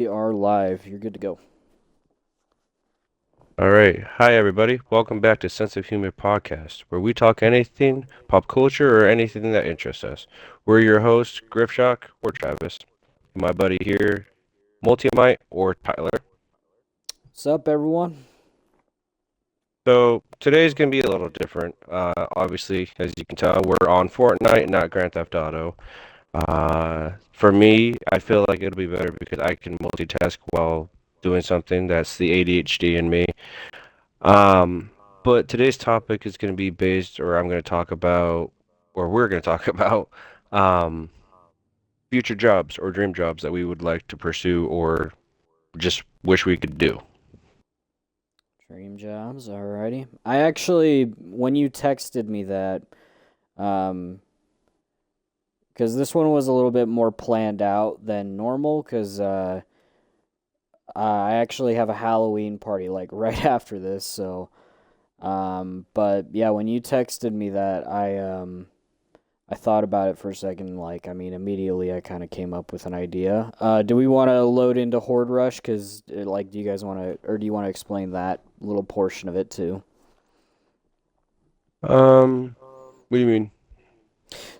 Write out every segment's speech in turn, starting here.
We are live. You're good to go. All right. Hi, everybody. Welcome back to Sense of Humor Podcast, where we talk anything, pop culture, or anything that interests us. We're your hosts, Grifshock or Travis. My buddy here, Multimite or Tyler. What's up, everyone? So today's going to be a little different. Obviously, as you can tell, we're on Fortnite, not Grand Theft Auto. For me, I feel like it'll be better because I can multitask while doing something. That's the ADHD in me. Um, but today's topic is going to be based, or I'm going to talk about, or we're going to talk about, um, future jobs or dream jobs that we would like to pursue or just wish we could do. Dream jobs. Alrighty. I actually, when you texted me that, um, because this one was a little bit more planned out than normal, because I actually have a Halloween party like right after this. But yeah, when you texted me that, I thought about it for a second. Like, I mean, immediately I kind of came up with an idea. Do we want to load into Horde Rush? Because, like, do you guys want to, or do you want to explain that little portion of it too? What do you mean?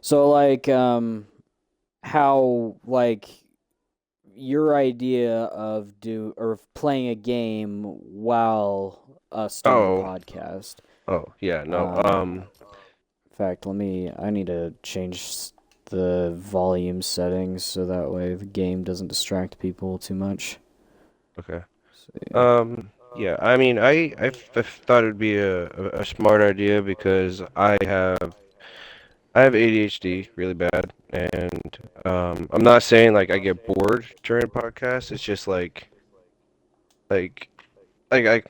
So, like, how, like, your idea of playing a game while us doing a Oh, podcast. yeah, no. Um, in fact, I need to change the volume settings so that way the game doesn't distract people too much. Okay. So, Yeah, I mean, I thought it'd be a smart idea because I have ADHD really bad, and I'm not saying like I get bored during podcasts. It's just like like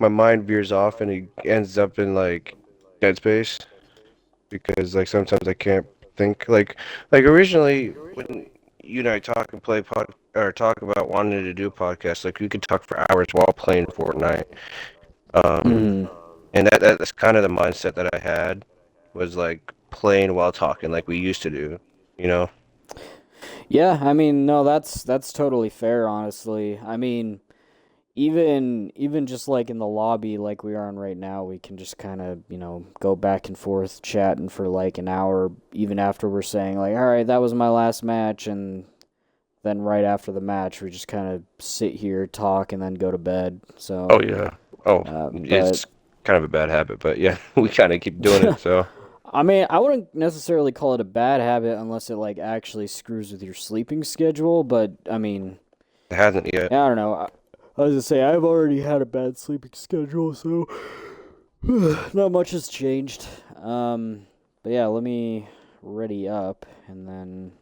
my mind veers off and it ends up in like dead space because like sometimes I can't think. Like originally when you and I talk and play pod or talk about wanting to do podcasts, like we could talk for hours while playing Fortnite. Um, mhm. and that's kind of the mindset that I had was like playing while talking like we used to do, you know? Yeah, I mean, no, that's totally fair, honestly. I mean, even just like in the lobby like we are in right now, we can just kind of, go back and forth chatting for like an hour even after we're saying like, "All right, that was my last match," and then right after the match, we just kind of sit here, talk and then go to bed. Oh yeah. Oh, But it's kind of a bad habit, but yeah, we kind of keep doing it, so I mean, I wouldn't necessarily call it a bad habit unless it like actually screws with your sleeping schedule, but I mean, it hasn't yet. yeah, I don't know. I was gonna say I've already had a bad sleeping schedule, so not much has changed. But yeah, let me ready up and then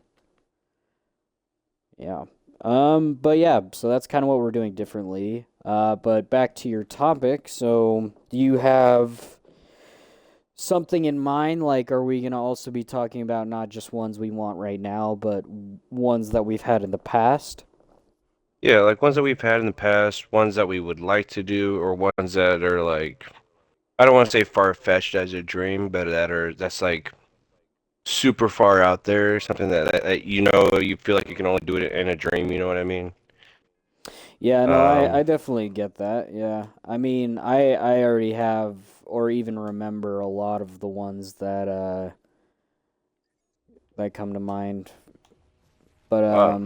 yeah. But yeah, so that's kind of what we're doing differently. But back to your topic. So, do you have something in mind? Like, are we gonna also be talking about not just ones we want right now, but ones that we've had in the past? Yeah, like ones that we've had in the past, ones that we would like to do, or ones that are like I don't want to say far-fetched as a dream, but that's like super far out there, something that you feel like you can only do it in a dream, you know what I mean? Yeah, no, I Um, definitely get that. Yeah. I mean, I already have or even remember a lot of the ones that come to mind. But uh,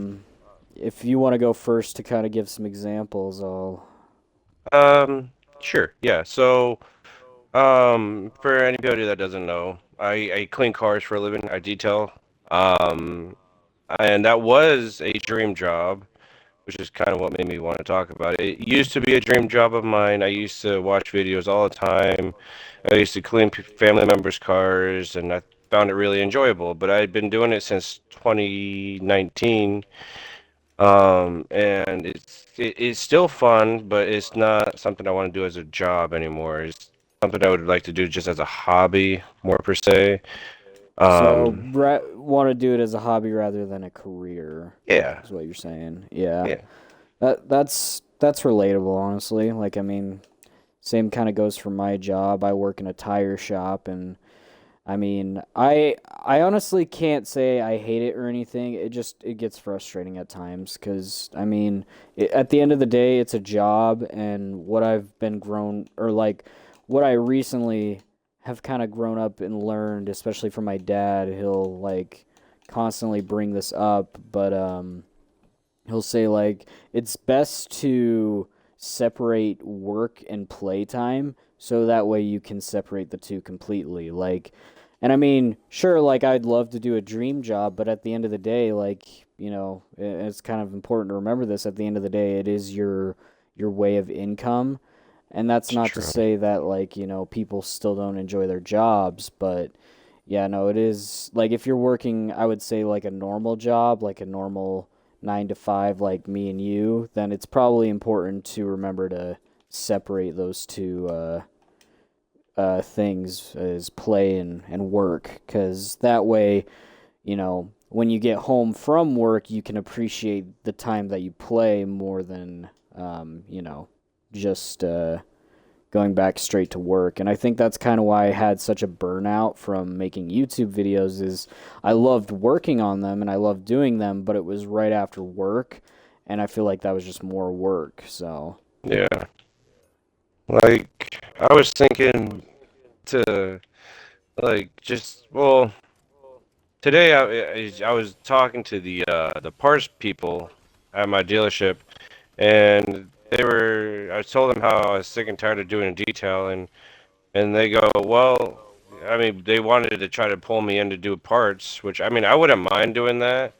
if you want to go first to kind of give some examples, I'll um, sure, yeah. So, for anybody that doesn't know, I clean cars for a living. I detail. Um, and that was a dream job, which is kind of what made me want to talk about it. It used to be a dream job of mine. I used to watch videos all the time. I used to clean family members' cars, and I found it really enjoyable. But I had been doing it since 2019, and it's still fun, but it's not something I want to do as a job anymore. It's something I would like to do just as a hobby, more per se. Um, want to do it as a hobby rather than a career, yeah, is what you're saying. Yeah. yeah. That's relatable, honestly. Like, I mean, same kind of goes for my job. I work in a tire shop, and I mean, I honestly can't say I hate it or anything. It gets frustrating at times because I mean, at the end of the day, it's a job, and what I've been grown or like what I recently have kind of grown up and learned, especially from my dad. He'll like constantly bring this up, but he'll say like it's best to separate work and playtime so that way you can separate the two completely. Like, and I mean, sure, like I'd love to do a dream job, but at the end of the day, like, it's kind of important to remember this. At the end of the day, it is your way of income. And that's It's not to true. say that like, people still don't enjoy their jobs, but yeah, no, it is like if you're working, I would say like a normal job, like a normal 9 to 5, like me and you, then it's probably important to remember to separate those two things as play and work, because that way, when you get home from work, you can appreciate the time that you play more than, just going back straight to work. And I think that's kind of why I had such a burnout from making YouTube videos is I loved working on them and I loved doing them, but it was right after work and I feel like that was just more work. So, Yeah. Like I was thinking to just today I was talking to the parts people at my dealership, and I told them how I was sick and tired of doing detail, and they go, well, I mean, they wanted to try to pull me in to do parts, which I mean, I wouldn't mind doing that,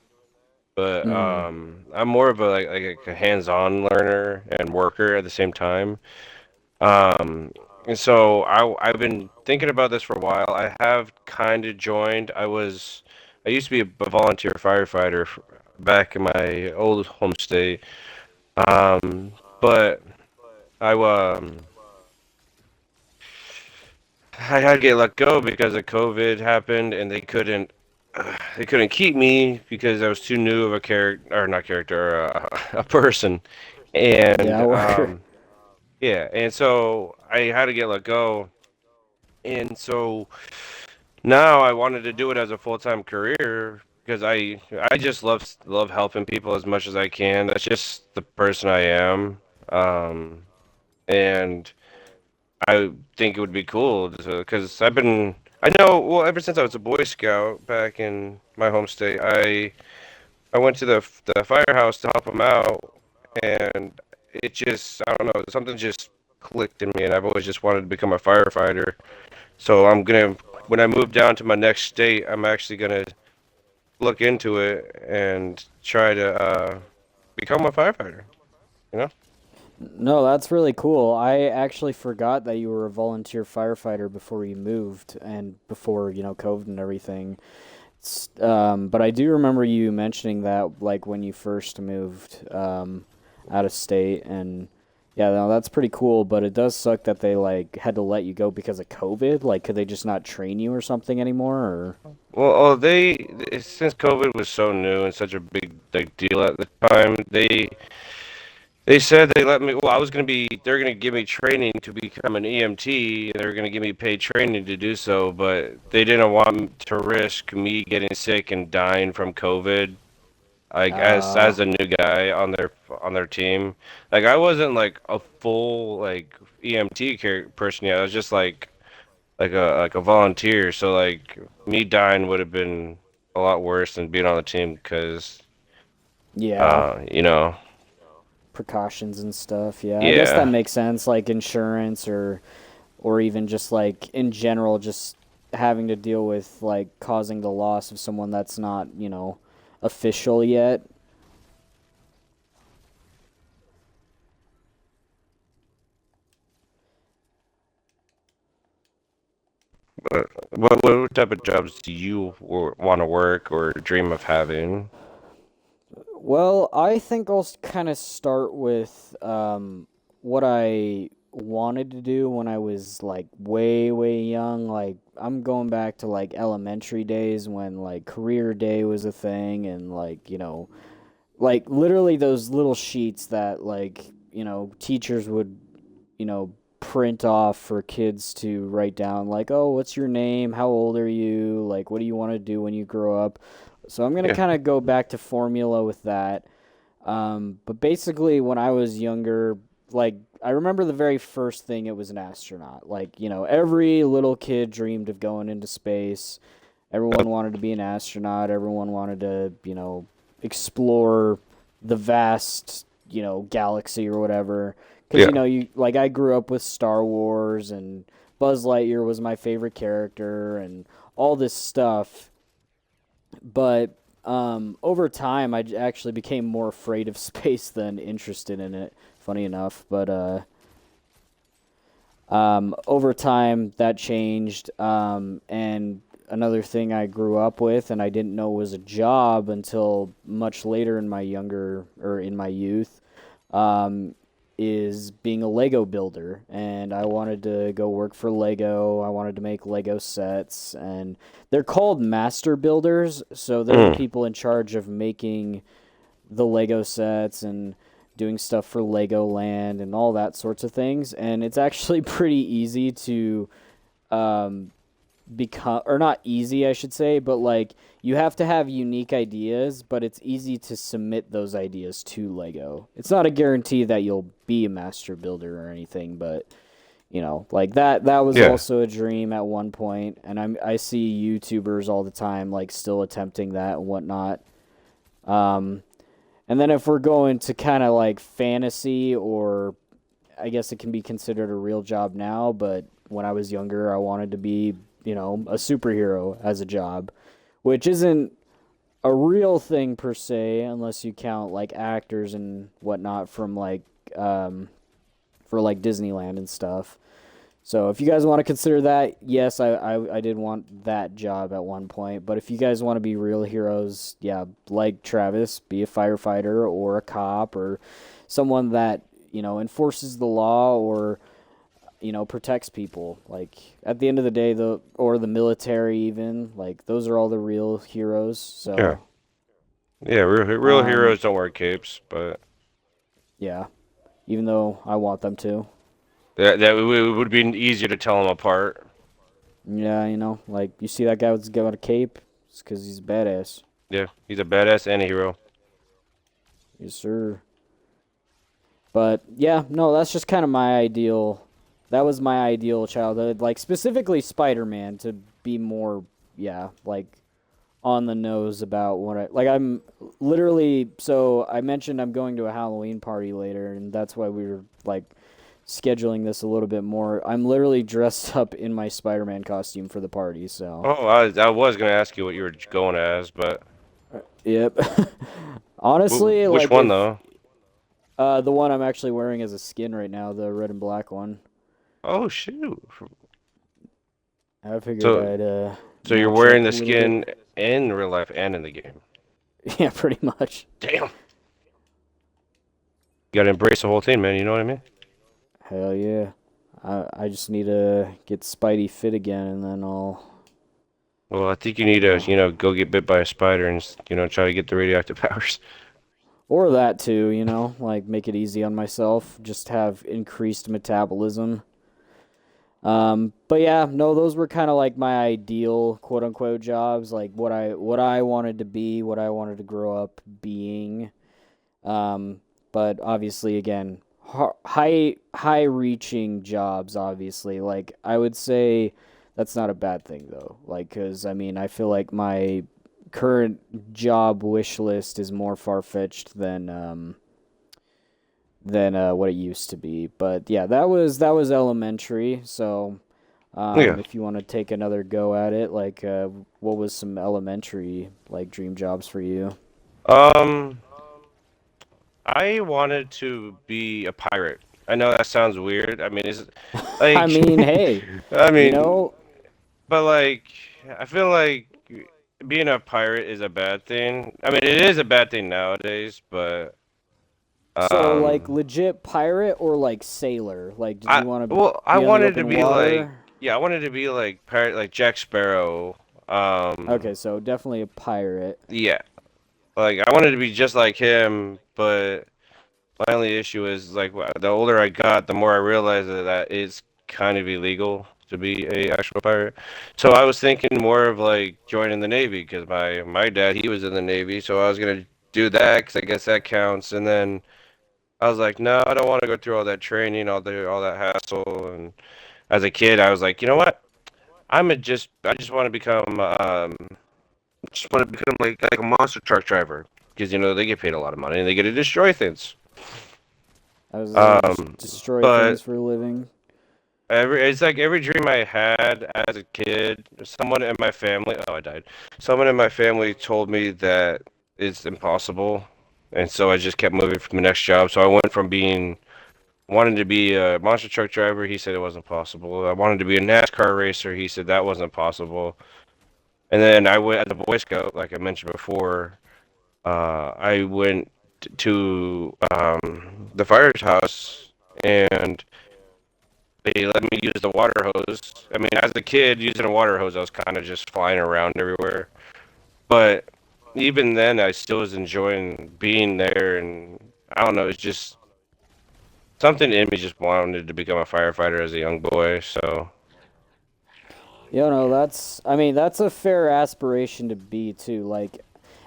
but mm, I'm more of a hands-on learner and worker at the same time. Um, and so I've been thinking about this for a while. I have kind of joined. I used to be a volunteer firefighter back in my old home state. But I I had to get let go because of COVID happened, and they couldn't keep me because I was too new of a character, or not character, a person, yeah, and worker. yeah, and so I had to get let go, and so now I wanted to do it as a full-time career because I just love helping people as much as I can. That's just the person I am. Um, and I think it would be cool because I know, well, ever since I was a Boy Scout back in my home state, I went to the firehouse to help them out, and it just, I don't know, something just clicked in me, and I've always just wanted to become a firefighter. So when I move down to my next state, I'm actually gonna look into it and try to become a firefighter. You know? No, that's really cool. I actually forgot that you were a volunteer firefighter before you moved and before, COVID and everything. But I do remember you mentioning that, like, when you first moved out of state, and yeah, no, that's pretty cool. But it does suck that they like had to let you go because of COVID. Like, could they just not train you or something anymore? Or Well, since COVID was so new and such a big deal at the time, they said they let me. Well, they're gonna give me training to become an EMT. They're gonna give me paid training to do so, but they didn't want to risk me getting sick and dying from COVID. Like uh, as a new guy on their team, like I wasn't like a full like EMT person yet. I was just like a volunteer. So like me dying would have been a lot worse than being on the team because yeah, you know, precautions and stuff. Yeah, I guess that yeah. makes sense. Like insurance or even just like in general, just having to deal with like causing the loss of someone that's not, official yet. But what type of jobs do you want to work or dream of having? Well, I think I'll kind of start with what I wanted to do when I was like way, way young. Like, I'm going back to like elementary days when like career day was a thing and like, like literally those little sheets that like, teachers would, you know, print off for kids to write down, like, oh, what's your name? How old are you? Like, what do you want to do when you grow up? So I'm gonna Yeah. kind of go back to formula with that. But basically, when I was younger, like, I remember the very first thing, it was an astronaut. Like, every little kid dreamed of going into space. Everyone wanted to be an astronaut. Everyone wanted to, explore the vast, galaxy or whatever. Because, Yeah. I grew up with Star Wars, and Buzz Lightyear was my favorite character and all this stuff. But over time, actually became more afraid of space than interested in it. Funny enough, but over time that changed. And another thing I grew up with, and I didn't know was a job until much later in my youth, um, is being a Lego builder. And I wanted to go work for Lego. I wanted to make Lego sets, and they're called master builders, so they're the Mm. people in charge of making the Lego sets and doing stuff for Legoland and all that sorts of things. And it's actually pretty easy to um, become, or not easy, I should say, but like you have to have unique ideas, but it's easy to submit those ideas to Lego. It's not a guarantee that you'll be a master builder or anything, but like that was Yeah. also a dream at one point, and I see YouTubers all the time like still attempting that and whatnot. Um, and then if we're going to kind of like fantasy, or I guess it can be considered a real job now, but when I was younger, I wanted to be, a superhero as a job, which isn't a real thing per se, unless you count like actors and whatnot from like for like Disneyland and stuff. So if you guys want to consider that, yes, I did want that job at one point. But if you guys want to be real heroes, yeah, like Travis, be a firefighter or a cop or someone that, enforces the law, or, protects people. Like at the end of the day, the military even, like those are all the real heroes. Yeah. So, Yeah. Real um, heroes don't wear capes, but yeah, even though I want them to. it would be easier to tell them apart. Yeah, like you see that guy with got a cape, it's because he's badass. Yeah. He's a badass and a hero. Yes, sir. But yeah, no, that's just kind of my ideal. That was my ideal childhood, like specifically Spider-Man, to be more, yeah, like on the nose about what I'm literally. So I mentioned I'm going to a Halloween party later, and that's why we were like scheduling this a little bit more. I'm literally dressed up in my Spider-Man costume for the party, so. Oh, I was gonna ask you what you were going as, but Yep. Honestly, which like one if though? the one I'm actually wearing as a skin right now, the red and black one. Oh shoot. I figured So I'd so you're match wearing up a the little bit. skin in real life and in the game. Yeah, pretty much. Damn. You gotta embrace the whole thing, man. You know what I mean? Hell yeah. I just need to get Spidey fit again, and then I'll, Well, I think you need you to, know, go get bit by a spider and, try to get the radioactive powers. or that too, like make it easy on myself, just have increased metabolism. But yeah, no, those were kind of like my ideal quote unquote jobs, like what I wanted to be, what I wanted to grow up being. Um, but obviously, again, high reaching jobs. Obviously, like I would say, that's not a bad thing though. Like, cause I mean, I feel like my current job wish list is more far fetched than what it used to be. But yeah, that was elementary. So, Yeah. if you want to take another go at it, like, what was some elementary like dream jobs for you? Um, I wanted to be a pirate. I know that sounds weird. I mean, is I like, mean, hey, I you mean, know, but like, I feel like being a pirate is a bad thing. I mean, it is a bad thing nowadays, but so like um, legit pirate or like sailor? Like, did I you want to well, I be on the wanted to open be like, water? yeah, I wanted to be like pirate, like Jack Sparrow. Okay, so definitely a pirate. Yeah, like I wanted to be just like him, but My only issue is like the older I got, the more I realized that it's kind of illegal to be a actual pirate. So I was thinking more of like joining the Navy because my dad he was in the Navy, so I was gonna do that because I guess that counts. And then I was like, no, I don't want to go through all that training, all that hassle. And as a kid, I was like, you know what? I just want to become like a monster truck driver because they get paid a lot of money and they get to destroy things. I was just Um, destroy things but for a living. it's like every dream I had as a kid, someone in my family, oh, I died. Someone in my family told me that it's impossible, and so I just kept moving from the next job. So I went from being wanted to be a monster truck driver, he said it wasn't possible. I wanted to be a NASCAR racer, he said that wasn't possible. And then I went as a Boy Scout, like I mentioned before. I went to the firehouse and they let me use the water hose. I mean, as a kid, using a water hose, I was kind of just flying around everywhere. But even then, I still was enjoying being there, and I don't know, it's just something in me just wanted to become a firefighter as a young boy. So, I mean, that's a fair aspiration to be too. Like,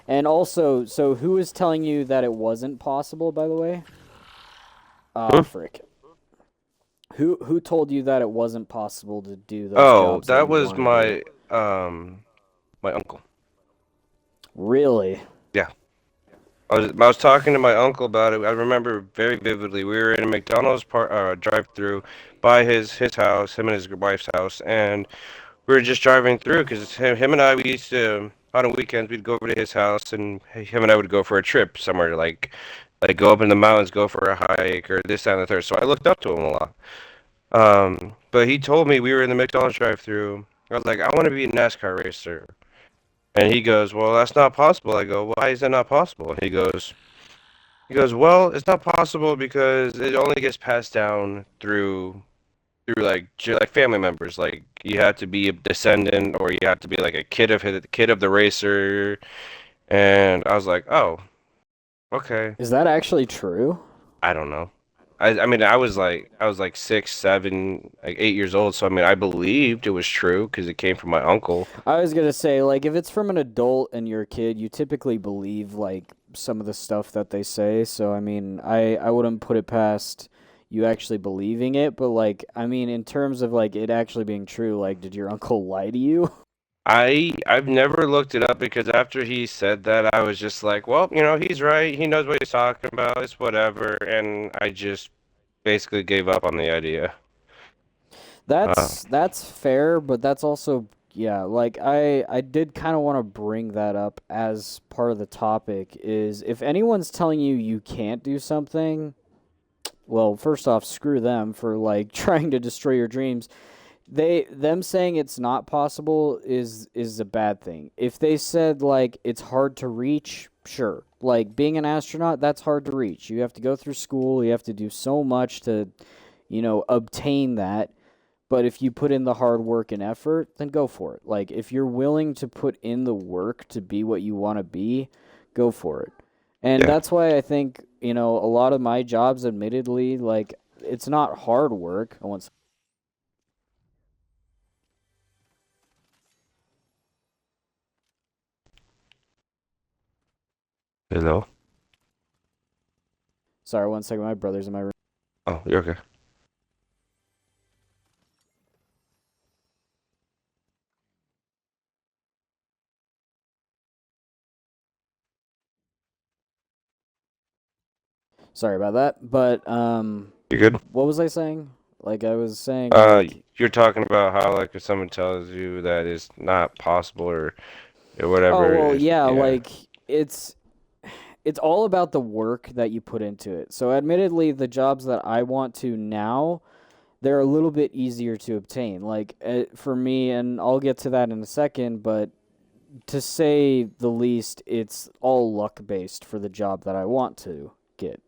and also, so who is telling you that it wasn't possible, by the way? Ah, hmm? frick. Who told you that it wasn't possible to do those Oh, jobs that that you was want to do? my uncle. Really? Yeah. I was talking to my uncle about it. I remember very vividly. We were in a McDonald's drive-through by his house, him and his wife's house, and we were just driving through because him and I we used to on the weekends we'd go over to his house and him and I would go for a trip somewhere like go up in the mountains, go for a hike or this that, and the third. So I looked up to him a lot. But he told me we were in the McDonald's drive-through. I was like, I want to be a NASCAR racer. And he goes, well, that's not possible. I go, why is that not possible? And he goes, well, it's not possible because it only gets passed down through like family members. Like you have to be a descendant or you have to be like a kid of the racer. And I was like, oh, okay. Is that actually true? I don't know. I mean I was like 6, 7, like 8 years old. So I mean I believed it was true because it came from my uncle. I was gonna say, like, if it's from an adult and you're a kid, you typically believe like some of the stuff that they say. So I mean, I wouldn't put it past you actually believing it, but like, I mean, in terms of like it actually being true, like, did your uncle lie to you? I've never looked it up because after he said that, I was just like, well, he's right. He knows what he's talking about. It's whatever. And I just basically gave up on the idea. Uh, That's fair, but that's also yeah, like I did kind of want to bring that up as part of the topic is if anyone's telling you you can't do something, well, first off, screw them for like trying to destroy your dreams. Them saying it's not possible is a bad thing. If they said like it's hard to reach, sure. Like being an astronaut, that's hard to reach. You have to go through school, you have to do so much to, obtain that. But if you put in the hard work and effort, then go for it. Like if you're willing to put in the work to be what you want to be, go for it. And yeah. that's why I think, a lot of my jobs admittedly like it's not hard work. I want Hello. Sorry, one second. My brother's in my room. Oh, you're okay. Sorry about that. But You good? what was I saying? Like I was saying Uh, like you're talking about how like if someone tells you that it's not possible or oh whatever, well yeah, yeah. like it's all about the work that you put into it. So admittedly the jobs that I want to now, they're a little bit easier to obtain. Like for me, and I'll get to that in a second, but to say the least, it's all luck based for the job that I want to get.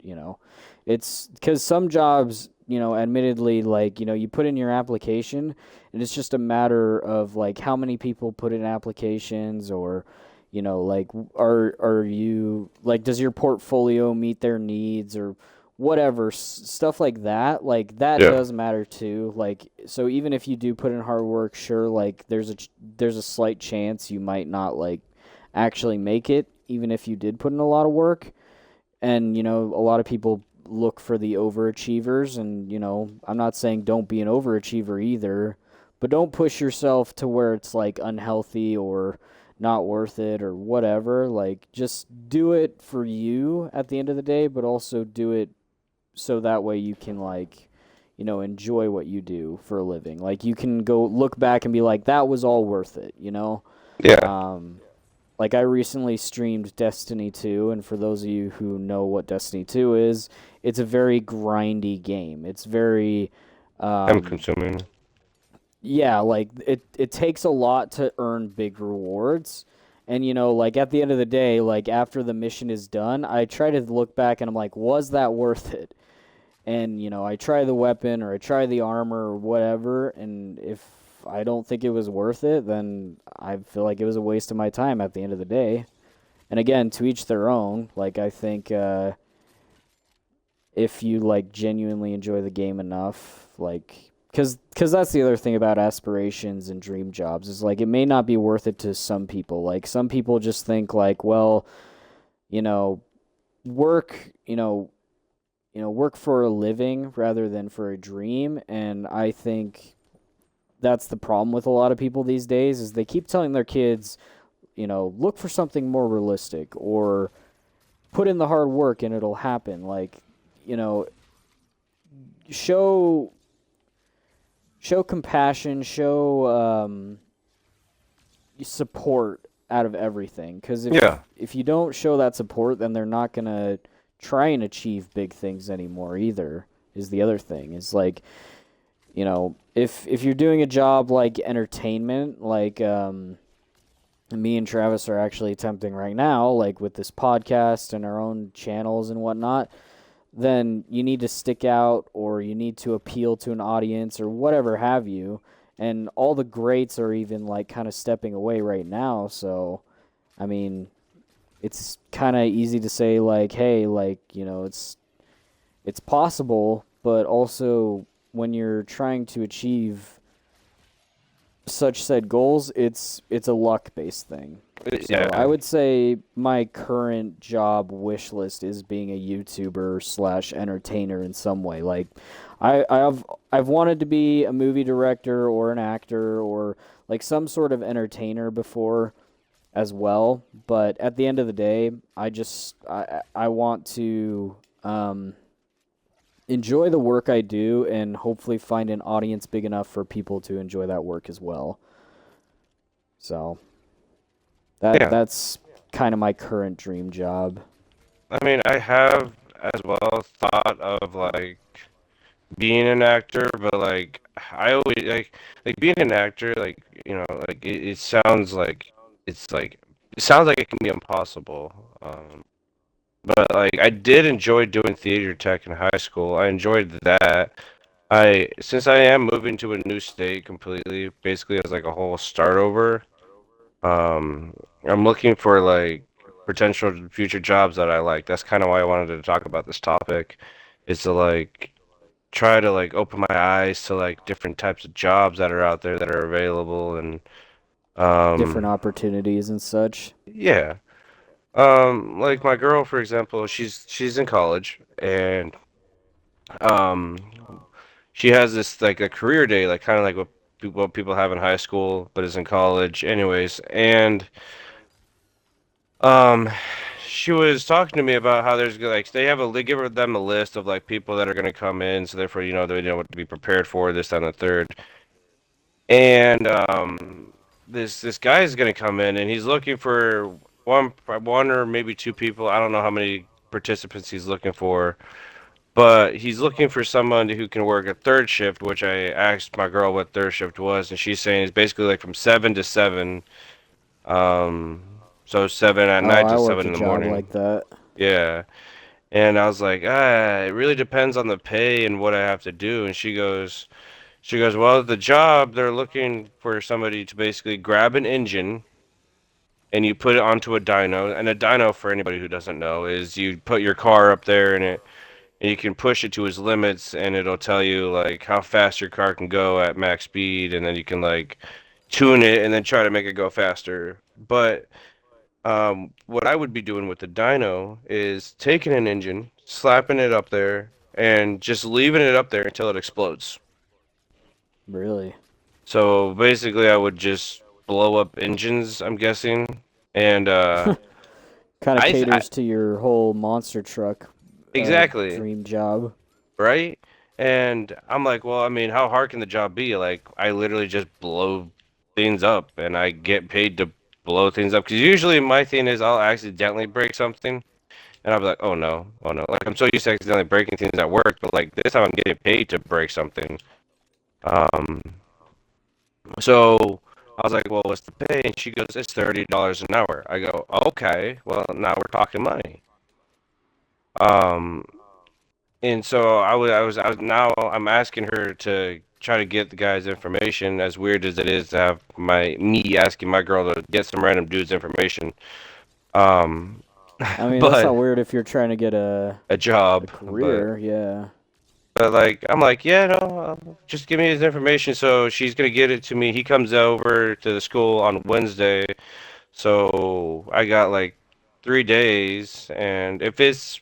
It's because some jobs, admittedly, like, you put in your application and it's just a matter of like how many people put in applications or, like, are you like, does your portfolio meet their needs or whatever stuff like that Yeah. does matter too. Like, so even if you do put in hard work, sure, like there's a slight chance you might not like actually make it, even if you did put in a lot of work. And a lot of people look for the overachievers, and I'm not saying don't be an overachiever either, but don't push yourself to where it's like unhealthy or not worth it or whatever. Like, just do it for you at the end of the day, but also do it so that way you can like enjoy what you do for a living. Like, you can go look back and be like, that was all worth it. Yeah. um like, I recently streamed Destiny 2, and for those of you who know what Destiny 2 is, it's a very grindy game. It's very I'm um consuming. yeah, like it takes a lot to earn big rewards. And like at the end of the day, like after the mission is done, I try to look back and I'm like, was that worth it? And I try the weapon or I try the armor or whatever, and if I don't think it was worth it, then I feel like it was a waste of my time at the end of the day. And again, to each their own. Like, I think if you like genuinely enjoy the game enough, like, cuz that's the other thing about aspirations and dream jobs, is like it may not be worth it to some people. Like, some people just think like, well, you know, work, work for a living rather than for a dream. And I think that's the problem with a lot of people these days, is they keep telling their kids, look for something more realistic, or put in the hard work and it'll happen. Like, you know, show compassion, show support out of everything. Because Yeah. if you don't show that support, then they're not gonna try and achieve big things anymore either. Is the other thing, is like, if you're doing a job like entertainment, like me and Travis are actually attempting right now, like with this podcast and our own channels and whatnot, then you need to stick out, or you need to appeal to an audience or whatever have you. And all the greats are even like kind of stepping away right now. So, I mean, it's kind of easy to say like, hey, like, it's possible, but also when you're trying to achieve such said goals, it's a luck based thing. So I Yeah. would say my current job wish list is being a YouTuber slash entertainer in some way. Like, I've wanted to be a movie director or an actor or like some sort of entertainer before as well. But at the end of the day, I want to enjoy the work I do and hopefully find an audience big enough for people to enjoy that work as well. So Yeah. that's kind of my current dream job. I mean, I have as well thought of like being an actor, but like I always like being an actor, like like it sounds like it's like it sounds like it can be impossible. But like I did enjoy doing theater tech in high school. I enjoyed that. I since I am moving to a new state completely, basically as like a whole start over. Um, I'm looking for like potential future jobs that I like. That's kind of why I wanted to talk about this topic, is to like try to like open my eyes to like different types of jobs that are out there that are available and Different um opportunities and such. yeah. Like my girl, for example, she's in college and um she has this like a career day, like kind of like what people have in high school, but is in college anyways. And Um, she was talking to me about how there's like they give them a list of like people that are going to come in, so therefore they know what to be prepared for this, that, and the third. And this guy is going to come in, and he's looking for one or maybe two people. I don't know how many participants he's looking for, but he's looking for someone who can work a third shift, which I asked my girl what third shift was, and she's saying it's basically like from 7 to 7. Um, so 7 at night Oh, I to worked seven a in the job morning. like that. Yeah. And I was like, it really depends on the pay and what I have to do. And she goes, well, the job, they're looking for somebody to basically grab an engine and you put it onto a dyno. And a dyno, for anybody who doesn't know, is you put your car up there and and you can push it to its limits, and it'll tell you like how fast your car can go at max speed, and then you can like tune it and then try to make it go faster. But what I would be doing with the dyno is taking an engine, slapping it up there, and just leaving it up there until it explodes. Really. So basically, I would just blow up engines, I'm guessing, and Kind of I caters to your whole monster truck exactly. dream job. Right? And I'm like, well, I mean, how hard can the job be? Like, I literally just blow things up and I get paid to blow things up. Because usually my thing is I'll accidentally break something and I'll be like, oh no, oh no. Like, I'm so used to accidentally breaking things at work, but like this time I'm getting paid to break something. Um, so I was like, well, what's the pay? And she goes, it's $30 an hour. I go, okay, well, now we're talking money. Um, And so I was now I'm asking her to try to get the guy's information, as weird as it is to have me asking my girl to get some random dude's information. Um, I mean, that's not but weird if you're trying to get a a job, career. Yeah. but like I'm like, yeah, no, just give me his information. So she's gonna get it to me. He comes over to the school on Wednesday, so I got like 3 days, and if it's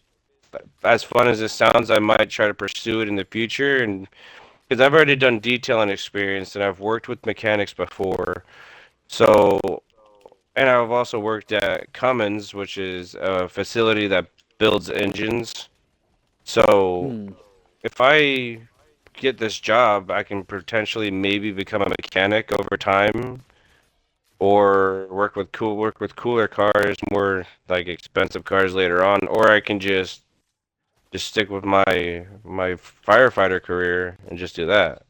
as fun as it sounds, I might try to pursue it in the future and because I've already done detailing experience and I've worked with mechanics before. So, and I've also worked at Cummins, which is a facility that builds engines. So, Hmm. if I get this job, I can potentially maybe become a mechanic over time or work with cooler cars, more like expensive cars later on, or I can just stick with my firefighter career and just do that.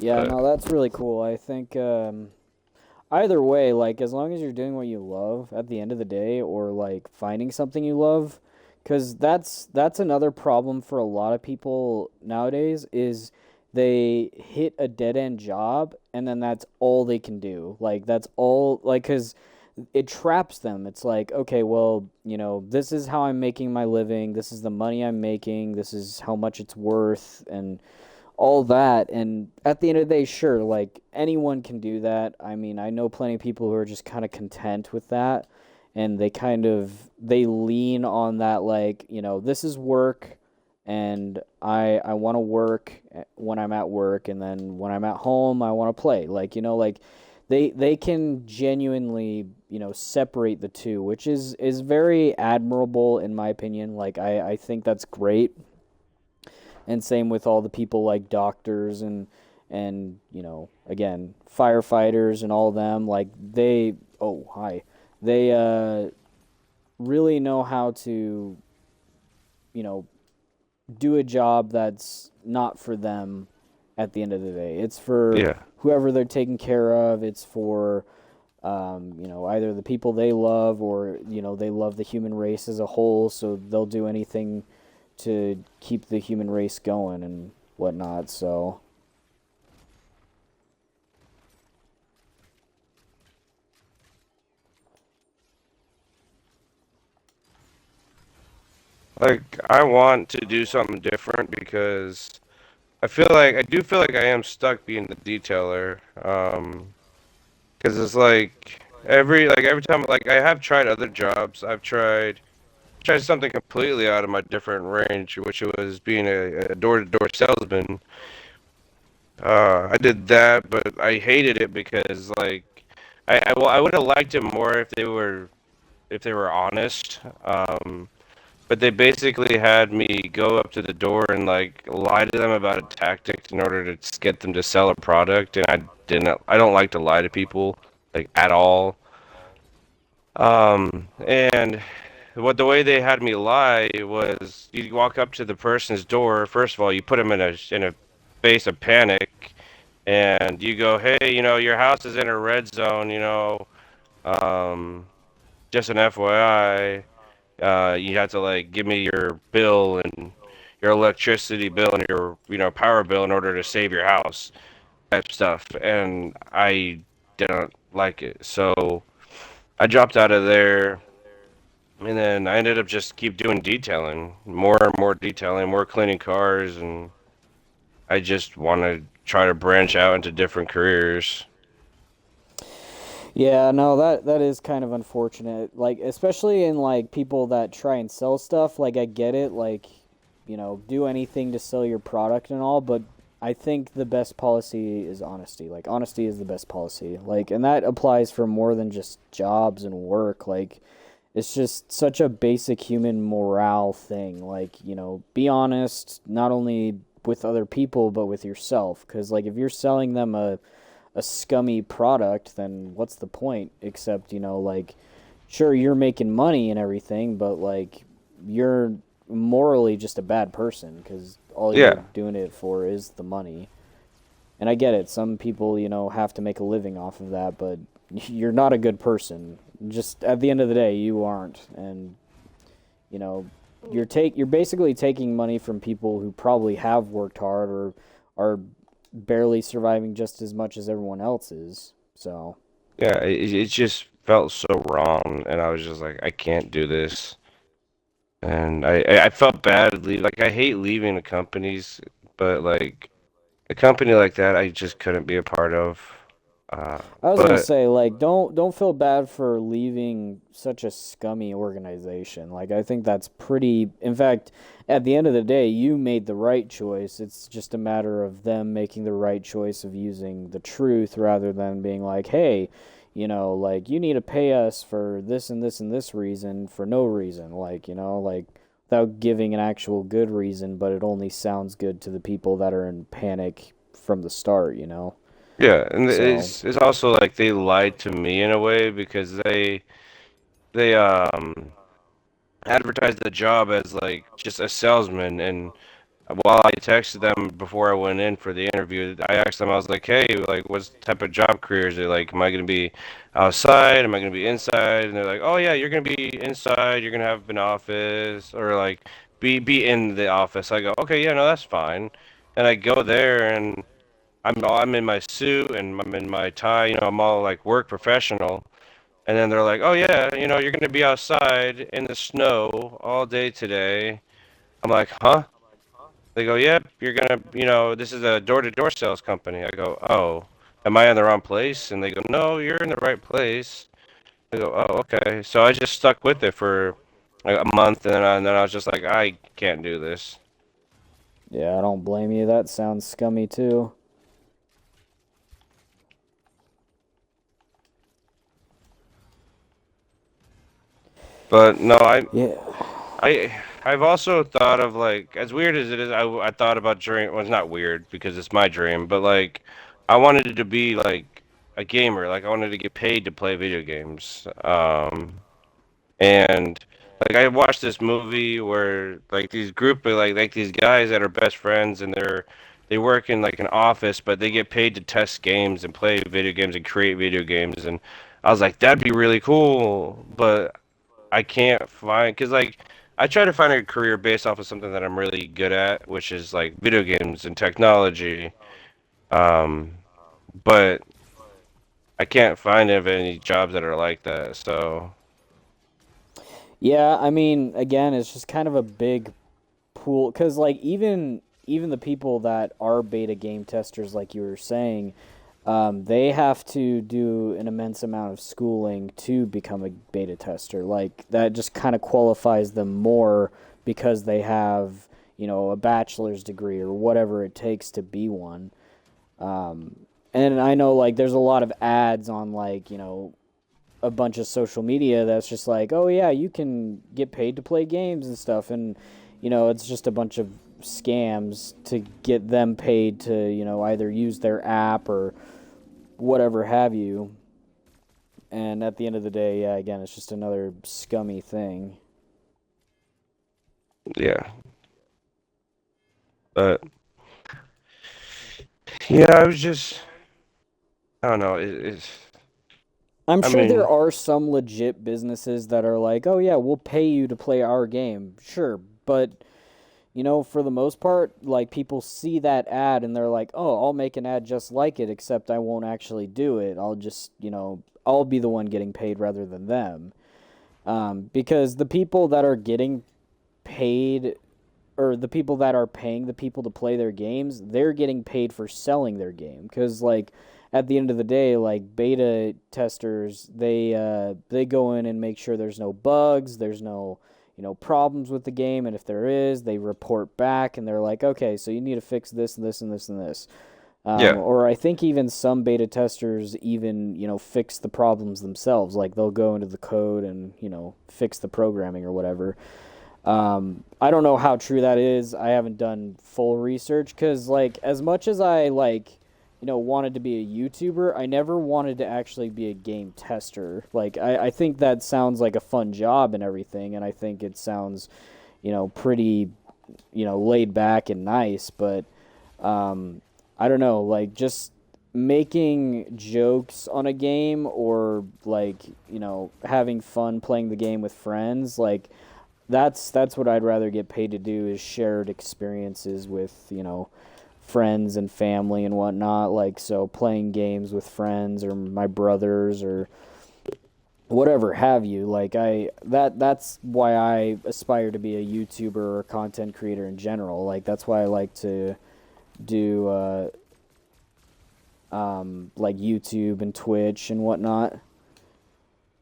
Yeah, But no, that's really cool. I think either way, like as long as you're doing what you love at the end of the day, or like finding something you love, because that's another problem for a lot of people nowadays is they hit a dead end job and then that's all they can do. Like that's all like because it traps them. It's like, okay, well, this is how I'm making my living. This is the money I'm making. This is how much it's worth, and all that. And at the end of the day, sure, like anyone can do that. I mean, I know plenty of people who are just kind of content with that, and they lean on that, like, this is work, and I want to work when I'm at work, and then when I'm at home I want to play, like, like they can genuinely, separate the two, which is very admirable in my opinion. Like, I think that's great. And same with all the people like doctors and again, firefighters and all of them, like they, oh hi, they really know how to, you know do a job that's not for them. At the end of the day, it's for yeah. whoever they're taking care of. It's for either the people they love, or they love the human race as a whole, so they'll do anything to keep the human race going and whatnot. So Like I want to do something different because I do feel like I am stuck being the detailer. Because it's like every time like I have tried other jobs. I've tried something completely out of my different range, which was being a door-to-door salesman. I did that, but I hated it because like I would have liked it more if they were honest. But they basically had me go up to the door and like lie to them about a tactic in order to get them to sell a product, and I don't like to lie to people like at all. And the way they had me lie was you walk up to the person's door. First of all, you put them in a face of panic, and you go, "Hey, your house is in a red zone. Um, just an FYI." You have to like give me your bill and your electricity bill and your power bill in order to save your house type stuff, and I didn't like it, so I dropped out of there. And then I ended up just keep doing detailing, more and more detailing, more cleaning cars, and I just want to try to branch out into different careers. Yeah, no, that is kind of unfortunate. Like, especially in like people that try and sell stuff, like I get it, like, do anything to sell your product and all, but I think the best policy is honesty. Like honesty is the best policy. Like, and that applies for more than just jobs and work. Like it's just such a basic human morale thing. Like, be honest not only with other people but with yourself, cuz like if you're selling them a scummy product, then what's the point? Except, like, sure, you're making money and everything, but, like, you're morally just a bad person because all you're Yeah, doing it for is the money. And I get it. Some people, have to make a living off of that, but you're not a good person. Just at the end of the day, you aren't. And, you know, you're basically taking money from people who probably have worked hard or are barely surviving just as much as everyone else is. So, yeah, it just felt so wrong, and I was just like, I can't do this. And I felt bad like I hate leaving the companies, but like a company like that, I just couldn't be a part of. Uh, I was gonna but say, like, don't feel bad for leaving such a scummy organization. Like, I think that's pretty. In fact, at the end of the day, you made the right choice. It's just a matter of them making the right choice of using the truth rather than being like, hey, like you need to pay us for this and this and this reason for no reason. Like, like without giving an actual good reason, but it only sounds good to the people that are in panic from the start. yeah, and So. it's also like they lied to me in a way because they advertised the job as like just a salesman. And while I texted them before I went in for the interview, I asked them, I was like, hey, like what type of job career is it? Like, am I going to be outside? Am I going to be inside? And they're like, oh yeah, you're going to be inside. You're going to have an office, or like be in the office. I go, okay, yeah, no, that's fine. And I go there and I'm in my suit and I'm in my tie, I'm all like work professional. And then they're like, "Oh yeah, you're gonna be outside in the snow all day today." I'm like, "Huh?" They go, "Yep, you're gonna, this is a door-to-door sales company." I go, "Oh, am I in the wrong place?" And they go, "No, you're in the right place." I go, "Oh, okay." So I just stuck with it for like a month, and then I was just like, "I can't do this." Yeah, I don't blame you. That sounds scummy too. But no, Yeah. I've also thought of like as weird as it is, I thought about dream. Well, it's not weird because it's my dream, but like I wanted it to be like a gamer. Like I wanted to get paid to play video games. And like I watched this movie where like these group of like these guys that are best friends and they work in like an office, but they get paid to test games and play video games and create video games. And I was like, that'd be really cool, but I can't find because like I try to find a career based off of something that I'm really good at, which is like video games and technology. Um, but I can't find any jobs that are like that. So Yeah, I mean, again, it's just kind of a big pool cuz like even the people that are beta game testers like you were saying, they have to do an immense amount of schooling to become a beta tester. Like that just kind of qualifies them more because they have, a bachelor's degree or whatever it takes to be one. And I know like there's a lot of ads on like, a bunch of social media that's just like, "Oh yeah, you can get paid to play games and stuff." And it's just a bunch of scams to get them paid to, either use their app or whatever have you. And at the end of the day, yeah, again, it's just another scummy thing. yeah, but yeah, I was just I don't know. I'm I sure there mean, are some legit businesses that are like, "Oh yeah, we'll pay you to play our game." Sure, but for the most part, like people see that ad and they're like, "Oh, I'll make an ad just like it, except I won't actually do it. I'll just, I'll be the one getting paid rather than them." Because the people that are getting paid, or the people that are paying the people to play their games, they're getting paid for selling their game. Because like at the end of the day, like beta testers, they go in and make sure there's no bugs, there's no problems with the game, and if there is, they report back and they're like, okay, so you need to fix this and this and this and this. Yeah. Or I think even some beta testers even, fix the problems themselves. Like they'll go into the code and, fix the programming or whatever. I don't know how true that is. I haven't done full research because, like, as much as I, like, wanted to be a YouTuber, I never wanted to actually be a game tester. Like, I think that sounds like a fun job and everything, and I think it sounds, pretty, laid back and nice, but, I don't know, like, just making jokes on a game or, like, having fun playing the game with friends, like, that's what I'd rather get paid to do is shared experiences with, friends and family and whatnot. Like so playing games with friends or my brothers or whatever have you. Like that's why I aspire to be a YouTuber or a content creator in general. Like that's why I like to do like YouTube and Twitch and whatnot.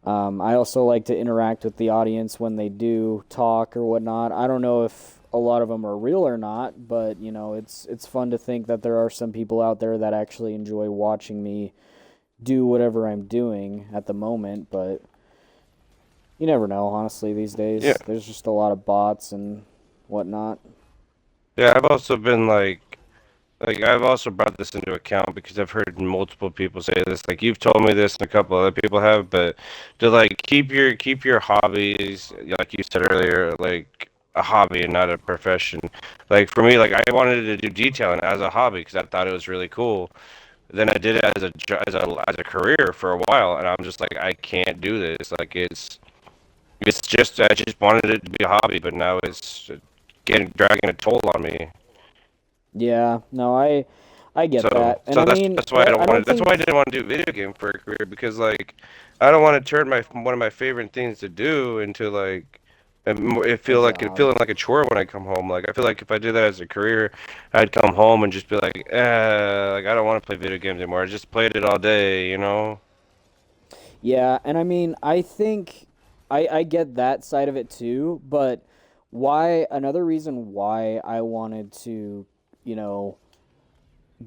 I also like to interact with the audience when they do talk or whatnot. I don't know if a lot of them are real or not, but it's fun to think that there are some people out there that actually enjoy watching me do whatever I'm doing at the moment. But you never know, honestly, these days. Yeah. There's just a lot of bots and whatnot. Yeah, I've also been like I've also brought this into account because I've heard multiple people say this. Like you've told me this, and a couple other people have. But to like keep your hobbies, like you said earlier, like a hobby and not a profession. Like for me, like I wanted to do detailing as a hobby because I thought it was really cool. Then I did it as a career for a while, and I'm just like I can't do this. Like it's just I just wanted it to be a hobby, but now it's getting dragging a toll on me. Yeah, no, I get So, that. And so I that's mean, that's why I don't I want to. don't That's why I think didn't want to do video game for a career because like I don't want to turn my one of my favorite things to do into like a it job. feeling like a chore when I come home. Like I feel like if I did that as a career, I'd come home and just be like I don't want to play video games anymore. I just played it all day, you know? Yeah, and I mean, I think I get that side of it too, but why another reason why I wanted to, you know,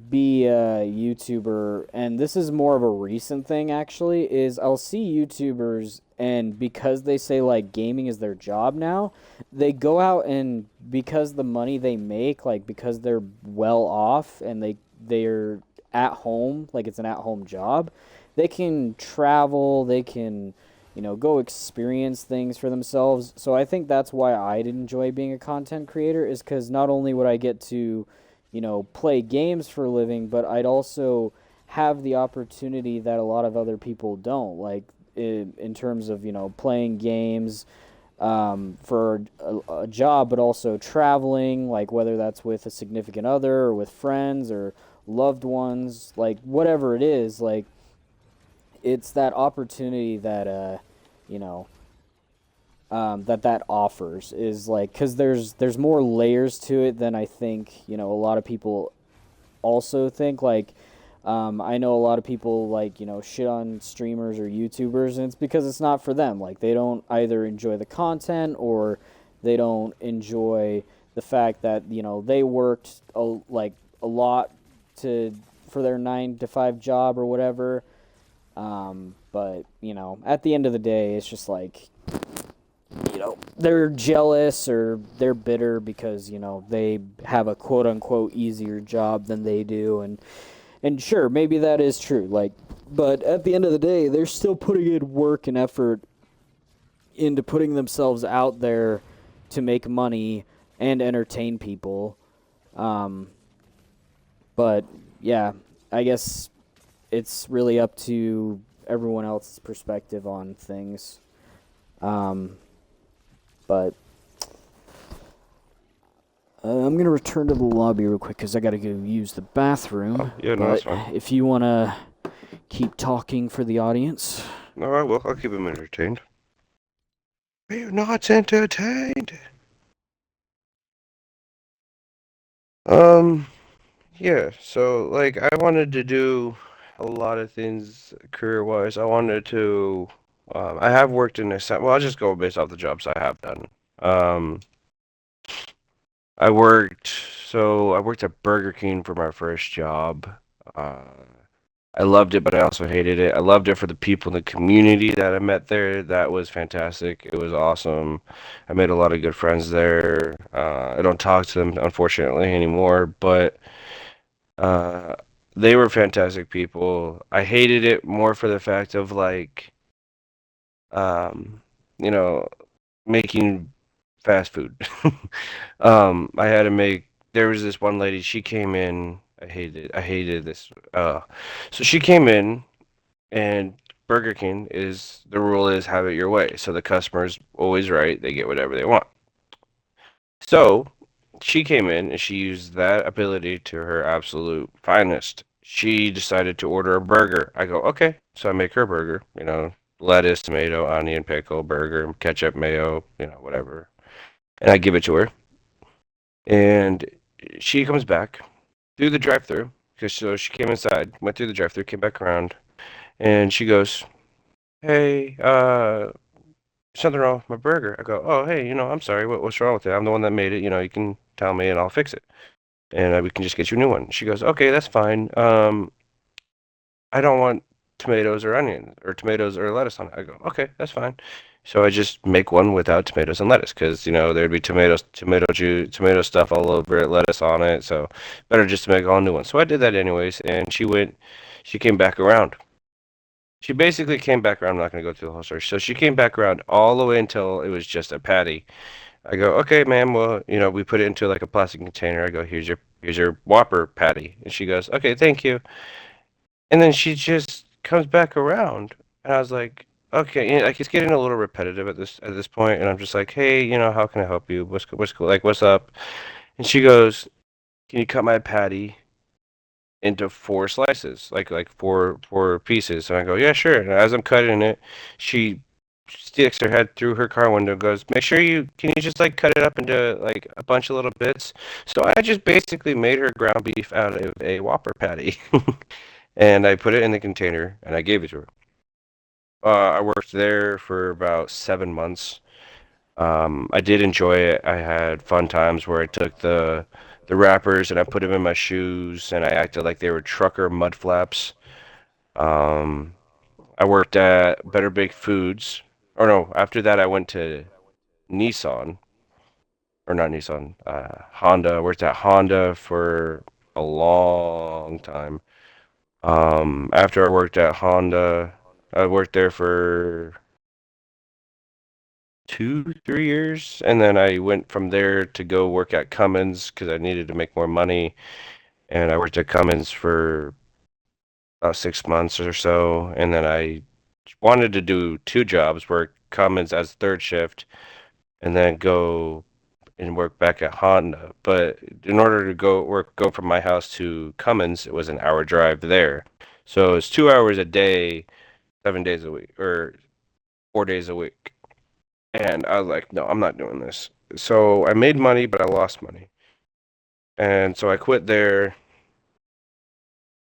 be a YouTuber, and this is more of a recent thing actually, is I'll see YouTubers and because they say like gaming is their job now, they go out and because the money they make, like because they're well off and they're at home, like it's an at-home job, they can travel, they can go experience things for themselves. So I think that's why I'd enjoy being a content creator is because not only would I get to play games for a living, but I'd also have the opportunity that a lot of other people don't, like in terms of, playing games for a job, but also traveling, like whether that's with a significant other or with friends or loved ones, like whatever it is, like it's that opportunity that, you know, that offers is like because there's more layers to it than I think a lot of people also think like I know a lot of people like shit on streamers or YouTubers and it's because it's not for them like they don't either enjoy the content or they don't enjoy the fact that they worked a lot to for their 9 to 5 job or whatever but at the end of the day it's just like they're jealous or they're bitter because they have a quote unquote easier job than they do and sure maybe that is true like but at the end of the day they're still putting in work and effort into putting themselves out there to make money and entertain people um but yeah I guess it's really up to everyone else's perspective on things um but I'm gonna return to the lobby real quick because I gotta go use the bathroom. Oh, yeah, no, that's But fine. if you wanna keep talking for the audience, No, I will. I'll keep him entertained. Are you not entertained? Um, yeah, so like I wanted to do a lot of things career-wise. I wanted to I have worked in this, well, I'll just go based off the jobs I have done. Um, I worked I worked at Burger King for my first job. Uh, I loved it, but I also hated it. I loved it for the people in the community that I met there. That was fantastic. It was awesome. I made a lot of good friends there. I don't talk to them, unfortunately, anymore, but uh, they were fantastic people. I hated it more for the fact of like, um, you know, making fast food. I had to make. There was this one lady. She came in. I hated this. So she came in, and Burger King is the rule is have it your way. So the customer's always right. They get whatever they want. So she came in and she used that ability to her absolute finest. She decided to order a burger. I go, okay. So I make her a burger, lettuce, tomato, onion, pickle, burger, ketchup, mayo, whatever. And I give it to her. And she comes back through the drive-through because so she came inside, went through the drive-through, came back around, and she goes, "Hey, something wrong with my burger." I go, "Oh, hey, I'm sorry. What's wrong with it? I'm the one that made it. You can tell me and I'll fix it, and we can just get you a new one." She goes, "Okay, that's fine. I don't want tomatoes or onions or tomatoes or lettuce on it." I go, "Okay, that's fine." So I just make one without tomatoes and lettuce because there'd be tomato juice, tomato stuff all over it, lettuce on it. So better just to make all new ones. So I did that anyways, and she came back around. She basically came back around. I'm not going to go through the whole story. So she came back around all the way until it was just a patty. I go, okay, ma'am. Well, we put it into like a plastic container. I go, here's your Whopper patty, and she goes, okay, thank you. And then she just comes back around, and I was like, okay, like it's getting a little repetitive at this point, and I'm just like, hey, how can I help you? What's cool? Like, what's up? And she goes, can you cut my patty into four slices, like four pieces? And I go, yeah, sure. And as I'm cutting it, she sticks her head through her car window and goes, make sure can you just like cut it up into like a bunch of little bits? So I just basically made her ground beef out of a Whopper patty. And I put it in the container and I gave it to her. I worked there for about 7 months. I did enjoy it. I had fun times where I took the wrappers and I put them in my shoes and I acted like they were trucker mud flaps. Um, I worked at Better Big Foods. Or no, after that I went to Nissan, or not Nissan, Honda. I worked at Honda for a long time. After I worked at Honda, I worked there for 2, 3 years, and then I went from there to go work at Cummins because I needed to make more money, and I worked at Cummins for about 6 months or so, and then I wanted to do two jobs, work Cummins as third shift, and then go and work back at Honda. But in order to go from my house to Cummins, it was an hour drive there. So it's 2 hours a day, 7 days a week, or 4 days a week. And I was like, no, I'm not doing this. So I made money, but I lost money. And so I quit there,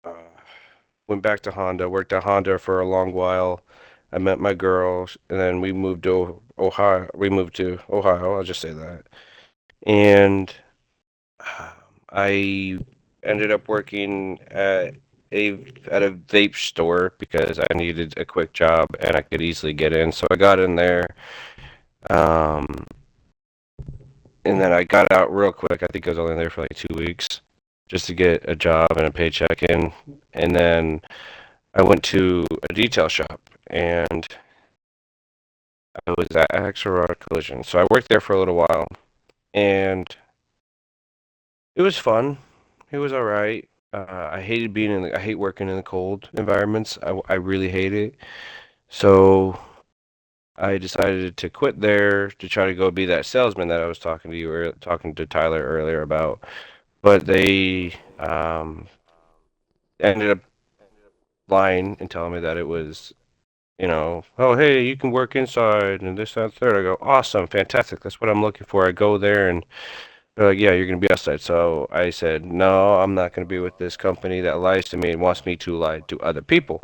uh, went back to Honda, worked at Honda for a long while. I met my girl, and then we moved to Ohio. We moved to Ohio, I'll just say that. And I ended up working at a vape store because I needed a quick job and I could easily get in. So I got in there, um, and then I got out real quick. I think I was only there for like 2 weeks just to get a job and a paycheck in. And then I went to a detail shop and I was at Axelrod Collision. So I worked there for a little while and it was fun. It was all right. I hated I hate working in the cold environments. I really hate it. So I decided to quit there to try to go be that salesman that I was talking to Tyler earlier about. But they ended up lying and telling me that it was oh, hey, you can work inside and this, that, and third. I go, awesome, fantastic. That's what I'm looking for. I go there and they're like, yeah, you're going to be outside. So I said, no, I'm not going to be with this company that lies to me and wants me to lie to other people.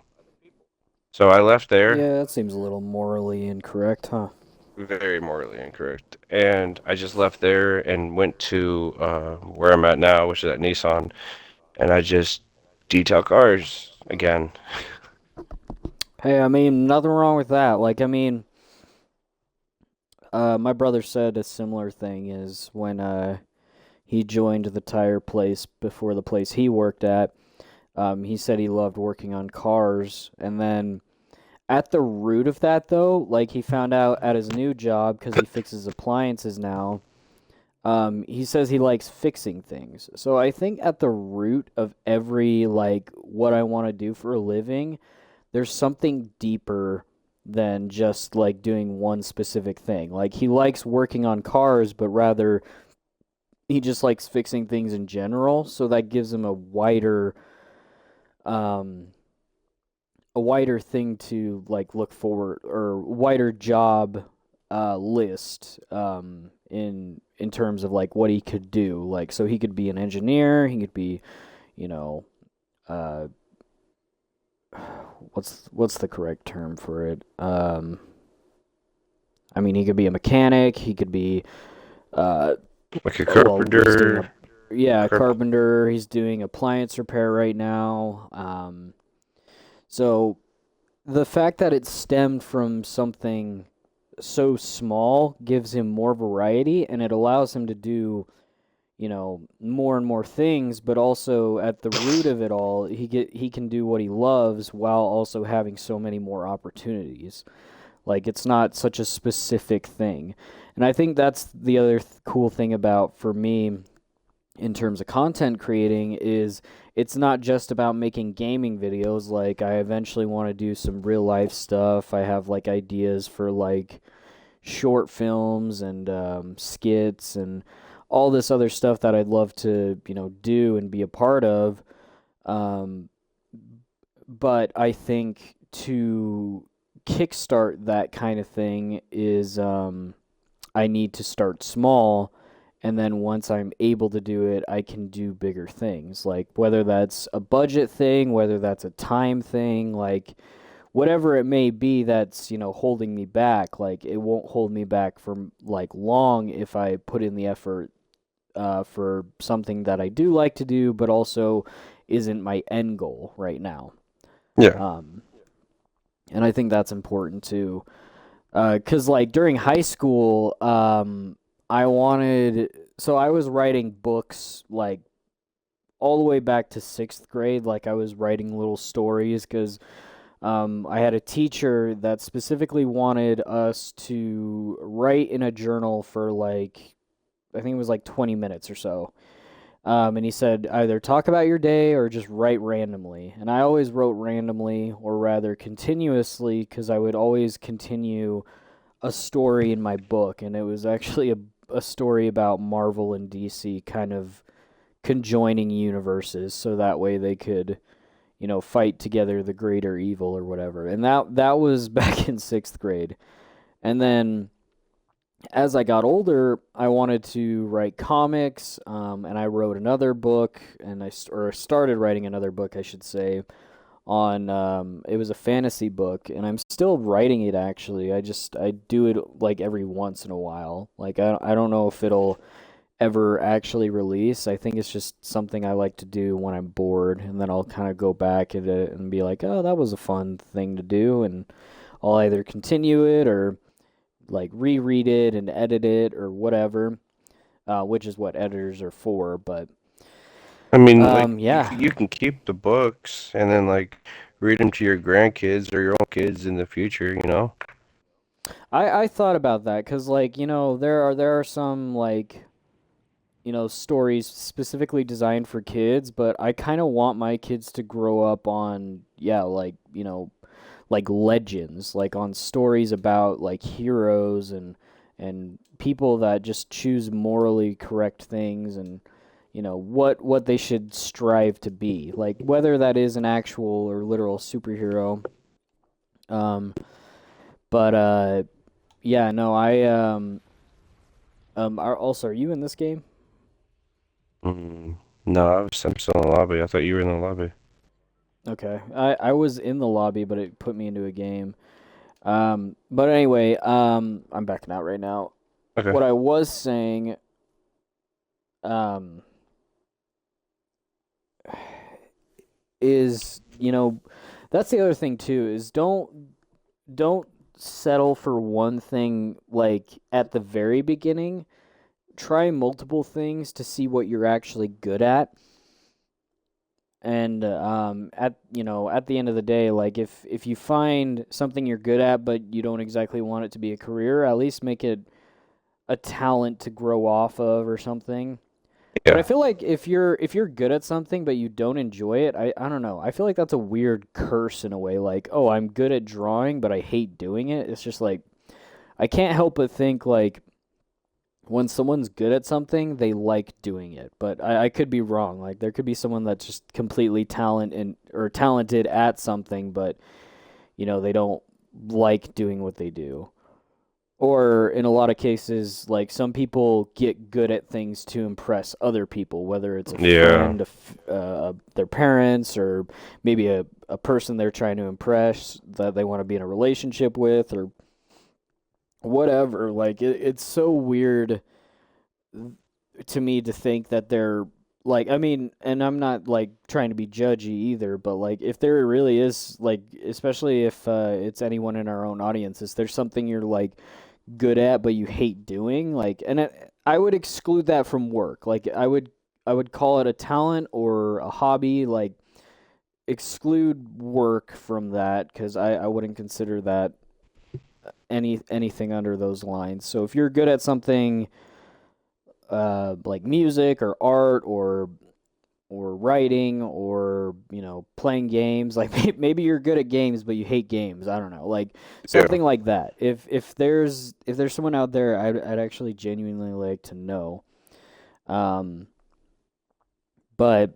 So I left there, Yeah, that seems a little morally incorrect, huh? very morally incorrect. And I just left there and went to where I'm at now, which is at Nissan. And I just detail cars again. Hey, I mean, nothing wrong with that. Like, I mean, my brother said a similar thing is when he joined the tire place before the place he worked at. He said he loved working on cars, and then at the root of that, though, like he found out at his new job because he fixes appliances now. He says he likes fixing things. So I think at the root of every like what I want to do for a living, there's something deeper than just like doing one specific thing. Like he likes working on cars, but rather he just likes fixing things in general. So that gives him um, a wider thing to like look forward or wider job list in terms of like what he could do. Like so he could be an engineer, he could be, you know, uh what's the correct term for it? I mean he could be a mechanic, he could be uh Like a well he's doing carpenter. a yeah, a Carp carpenter, he's doing appliance repair right now. So the fact that it stemmed from something so small gives him more variety and it allows him to do, more and more things, but also at the root of it all, he can do what he loves while also having so many more opportunities. Like it's not such a specific thing. And I think that's the other cool thing about for me in terms of content creating is it's not just about making gaming videos. Like I eventually want to do some real life stuff. I have like ideas for like short films and skits and all this other stuff that I'd love to do and be a part of. Um, but I think to kickstart that kind of thing is I need to start small, and then once I'm able to do it, I can do bigger things. Like whether that's a budget thing, whether that's a time thing, like whatever it may be that's, holding me back, like it won't hold me back for like long if I put in the effort for something that I do like to do, but also isn't my end goal right now. yeah. Um, and I think that's important too. Cause like during high school, so I was writing books like all the way back to sixth grade. Like I was writing little stories because I had a teacher that specifically wanted us to write in a journal for like, I think it was like 20 minutes or so. And he said either talk about your day or just write randomly. And I always wrote randomly or rather continuously because I would always continue a story in my book. And it was actually a story about Marvel and DC kind of conjoining universes so that way they could fight together the greater evil or whatever. And that was back in sixth grade. And then as I got older, I wanted to write comics, and I wrote another book, and or started writing another book, I should say, on it was a fantasy book, and I'm still writing it actually. I do it like every once in a while. Like I don't know if it'll ever actually release. I think it's just something I like to do when I'm bored, and then I'll kind of go back at it and be like, "Oh, that was a fun thing to do," and I'll either continue it or like reread it and edit it or whatever, which is what editors are for. But I mean, like yeah, you can keep the books and then like read them to your grandkids or your own kids in the future. I thought about that because like there are some like stories specifically designed for kids, but I kind of want my kids to grow up on like like legends, like on stories about like heroes and people that just choose morally correct things and what they should strive to be, like whether that is an actual or literal superhero. Um, but yeah, no, I are you in this game? Mm, no, I'm still in the lobby. I thought you were in the lobby. Okay, I was in the lobby, but it put me into a game. But anyway, I'm backing out right now. Okay. What I was saying, um, is that's the other thing too is don't settle for one thing like at the very beginning. Try multiple things to see what you're actually good at. And at the end of the day, like if you find something you're good at but you don't exactly want it to be a career, at least make it a talent to grow off of or something. But I Yeah. feel like if you're good at something but you don't enjoy it, I don't know. I feel like that's a weird curse in a way. Like, oh, I'm good at drawing, but I hate doing it. It's just like I can't help but think like when someone's good at something, they like doing it. But I could be wrong. Like there could be someone that's just completely talented at something, but they don't like doing what they do. Or in a lot of cases, like some people get good at things to impress other people, whether it's a Yeah. friend, their parents, or maybe a person they're trying to impress that they want to be in a relationship with, or whatever. Like it's so weird to me to think that they're like I mean, and I'm not like trying to be judgy either, but like if there really is like especially if it's anyone in our own audiences, there's something you're like good at but you hate doing like I would exclude that from work. Like I would call it a talent or a hobby, like exclude work from that cuz I wouldn't consider that anything under those lines. So if you're good at something like music or art or writing or playing games like maybe you're good at games but you hate games. I don't know, like Yeah. something like that. If there's someone out there, I'd actually genuinely like to know. um but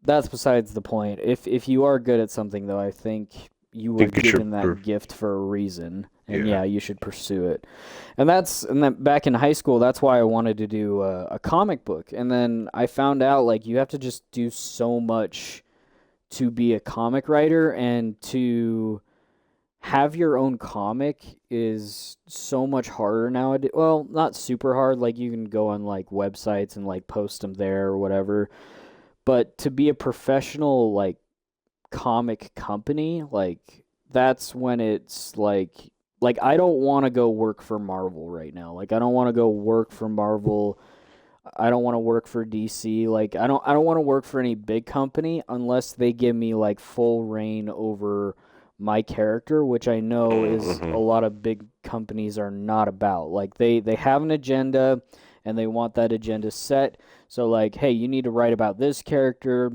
that's besides the point. If you are good at something though, I think you were Think you should given that prove. gift for a reason, and Yeah. yeah, you should pursue it. And then back in high school, that's why I wanted to do a comic book. And then I found out like you have to just do so much to be a comic writer, and to have your own comic is so much harder nowadays. Well, not super hard. Like you can go on like websites and like post them there or whatever. But to be a professional like comic company, like that's when it's like I don't want to go work for Marvel right now. Like I don't want to go work for Marvel. I don't want to work for DC. Like I don't want to work for any big company unless they give me like full reign over my character, which I know is a Mm-hmm. lot of big companies are not about. Like they have an agenda and they want that agenda set. So like, hey, you need to write about this character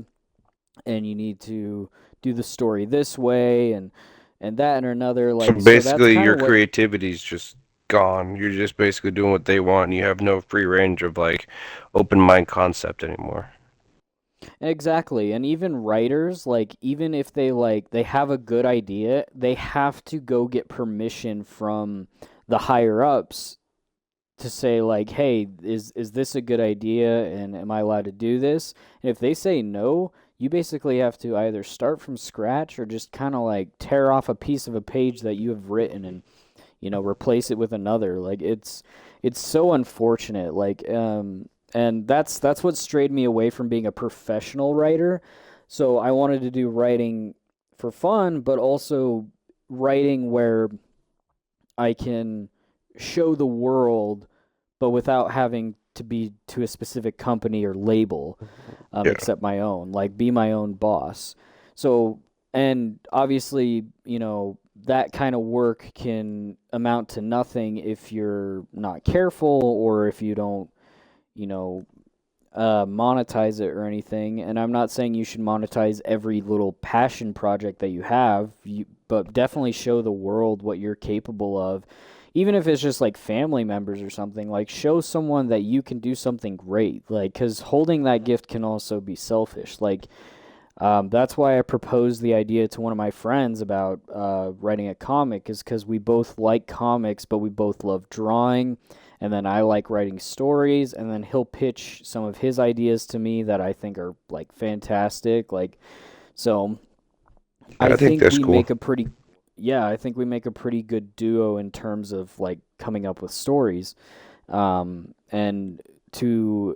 and you need to do the story this way and that and another, So like so that's basically, kind your of what. creativity's just gone. You're just basically doing what they want, and you have no free range of like open mind concept anymore. Exactly. And even writers, like even if they have a good idea, they have to go get permission from the higher ups to say like, "Hey, is this a good idea and am I allowed to do this?" And if they say no, you basically have to either start from scratch or just kind of like tear off a piece of a page that you have written and replace it with another. Like it's so unfortunate. Like and that's what strayed me away from being a professional writer. So I wanted to do writing for fun, but also writing where I can show the world, but without having to be to a specific company or label, Yeah. except my own, like be my own boss. So, and obviously, that kind of work can amount to nothing if you're not careful or if you don't, you know, monetize it or anything. And I'm not saying you should monetize every little passion project that you have, but definitely show the world what you're capable of. Even if it's just like family members or something, like show someone that you can do something great. Like, because holding that gift can also be selfish. Like, That's why I proposed the idea to one of my friends about writing a comic, is because we both like comics, but we both love drawing. And then I like writing stories, and then he'll pitch some of his ideas to me that I think are like fantastic. So I I think think that's we cool. make a pretty, yeah, I think we make a pretty good duo in terms of like coming up with stories, and to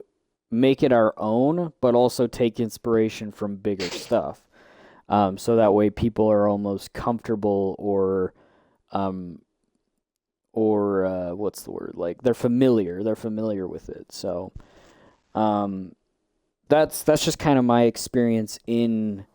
make it our own, but also take inspiration from bigger stuff. So that way people are almost comfortable um, or what's the word? Like they're familiar with it. So um, that's just kind of my experience in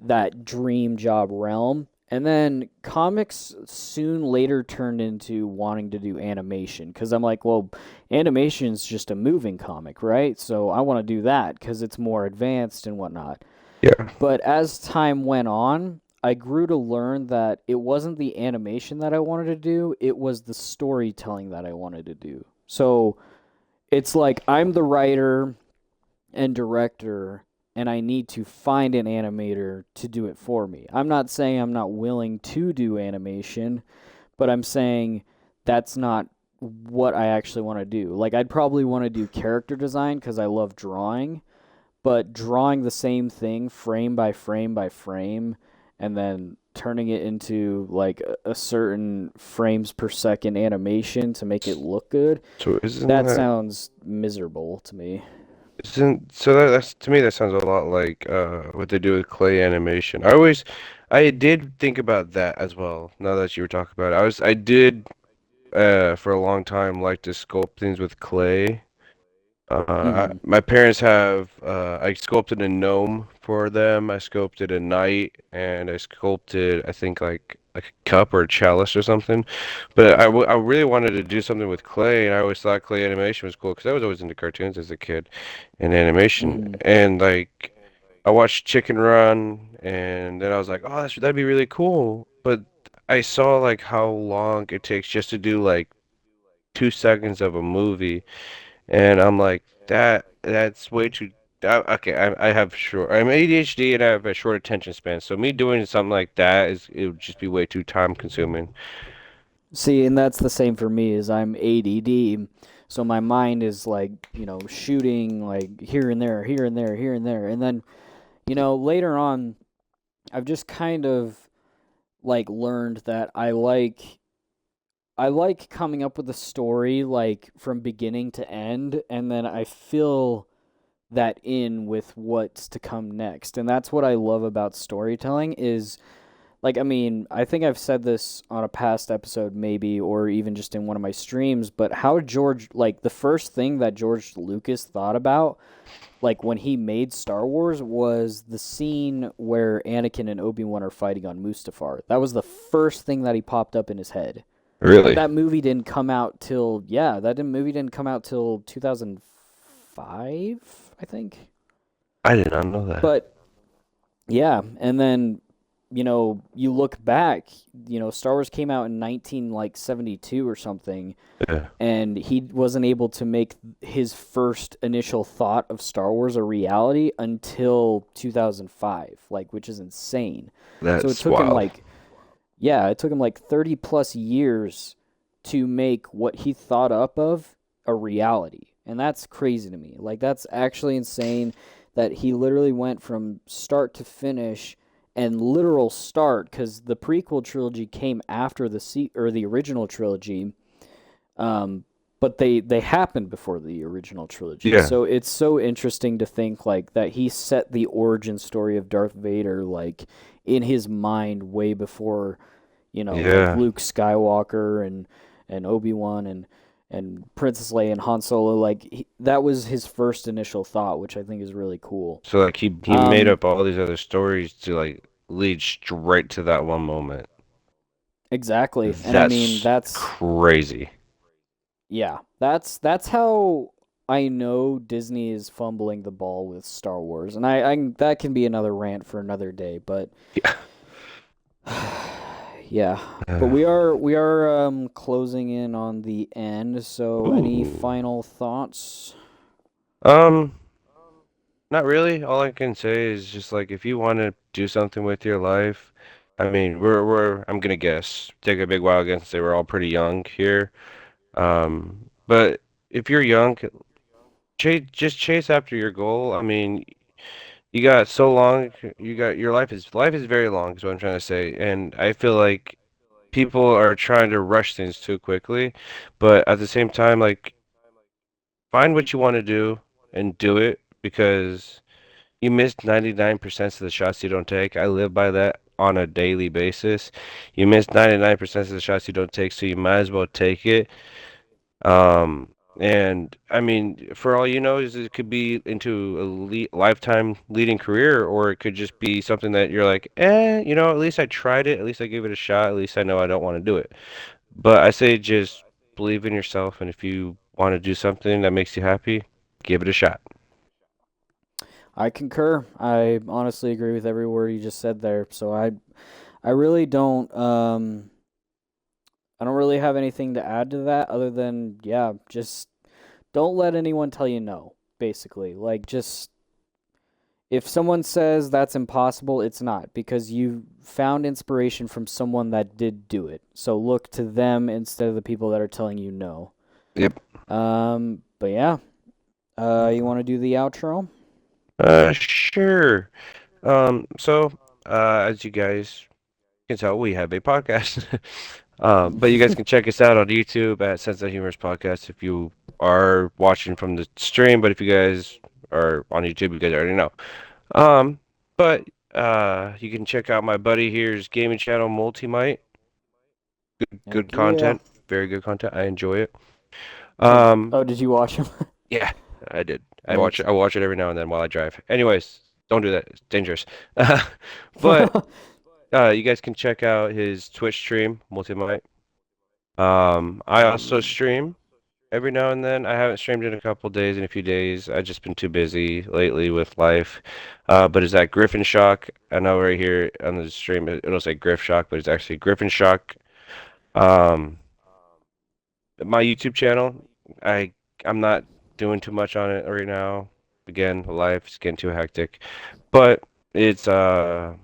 that dream job realm. And then comics soon later turned into wanting to do animation because I'm like, well, animation's just a moving comic, right? So I want to do that because it's more advanced and whatnot. Yeah. But as time went on, I grew to learn that it wasn't the animation that I wanted to do, it was the storytelling that I wanted to do. So it's like I'm the writer and director, and I need to find an animator to do it for me. I'm not saying I'm not willing to do animation, but I'm saying that's not what I actually want to do. Like, I'd probably want to do character design because I love drawing, but drawing the same thing frame by frame by frame and then turning it into like a certain frames per second animation to make it look good, So isn't that that sounds miserable to me. isn't so that's to me that sounds a lot like what they do with clay animation. I did think about that as well. Now that you were talking about it, I did for a long time like to sculpt things with clay. Mhm. My parents have I sculpted a gnome for them. I sculpted a knight, and I sculpted I think like a cup or a chalice or something. But I really wanted to do something with clay, and I always thought clay animation was cool because I was always into cartoons as a kid and animation. Mhm. And like I watched Chicken Run, and then I was like, oh, that'd be really cool. But I saw like how long it takes just to do like 2 seconds of a movie. And I'm like, that's way too. Okay, I have short. I'm ADHD and I have a short attention span. So me doing something like that it would just be way too time consuming. See, and that's the same for me as I'm ADD. So my mind is like, shooting like here and there, here and there, here and there. And then, later on, I've just kind of like learned that I like coming up with a story like from beginning to end, and then I fill that in with what's to come next. And that's what I love about storytelling is, like, I mean, I think I've said this on a past episode maybe, or even just in one of my streams, but how like the first thing that George Lucas thought about, like when he made Star Wars, was the scene where Anakin and Obi-Wan are fighting on Mustafar. That was the first thing that he popped up in his head. But Really? that movie didn't come out till, yeah, movie didn't come out till 2005, I think. I did not know that. But yeah, and then you look back, Star Wars came out in 19 like 72 or something, Yeah, and he wasn't able to make his first initial thought of Star Wars a reality until 2005, like, which is insane. So that's wild. it took him like 30 plus years to make what he thought up of a reality. And that's crazy to me. Like, that's actually insane that he literally went from start to finish and literal start, because the prequel trilogy came after the original trilogy, um, but they happened before the original trilogy. Yeah, So it's so interesting to think like that he set the origin story of Darth Vader like in his mind way before, like yeah. Luke Skywalker and Obi-Wan and Princess Leia and Han Solo. Like that was his first initial thought, which I think is really cool. So like he made Um, up all these other stories to like lead straight to that one moment. exactly. And I mean, That's that's crazy. yeah, that's how I know Disney is fumbling the ball with Star Wars, and I that can be another rant for another day. But Yeah. yeah, but we are closing in on the end. So any Ooh. final thoughts? Um. Not really. All I can say is just like if you want to do something with your life, I mean, I'm gonna guess, take a big wild guess and say we're all pretty young here. But if you're young, just chase after your goal. I mean, you got so long, you got your life is very long, is what I'm trying to say. And I feel like people are trying to rush things too quickly, but at the same time, like find what you want to do and do it because you missed 99% of the shots you don't take. I live by that on a daily basis. You miss 99% of the shots you don't take, so you might as well take it. And I mean, for all you know, is it could be into a lifetime leading career, or it could just be something that you're like, at least I tried it, at least I gave it a shot, at least I know I don't want to do it. But I say just believe in yourself, and if you want to do something that makes you happy, give it a shot. I concur. I honestly agree with every word you just said there. So I really don't I don't really have anything to add to that other than yeah, just don't let anyone tell you no, basically. Like just if someone says that's impossible, it's not because you found inspiration from someone that did do it. So look to them instead of the people that are telling you no. Yep. But yeah, you want to do the outro? Sure. So, as you guys can tell, we have a podcast. But you guys can check us out on YouTube at Sense of Humorous Podcast if you are watching from the stream. But if you guys are on YouTube, you guys already know. Um, but you can check out my buddy here's gaming channel Multimite. Good Heck yeah. content, very good content. I enjoy it. Oh, Um, oh, did you watch him? yeah, I did. I watch Nice. it. I watch it every now and then while I drive. Anyways, don't do that. It's dangerous. But you guys can check out his Twitch stream, Multimite. I also Ooh. stream every now and then. I haven't streamed in a couple days, in a few days. I've just been too busy lately with life. But is that Griffin Shock? I know right here on the stream it'll say Griff Shock, but it's actually Griffin Shock. Um, my YouTube channel, I I'm not doing too much on it right now. Again, life is getting too hectic. But it's I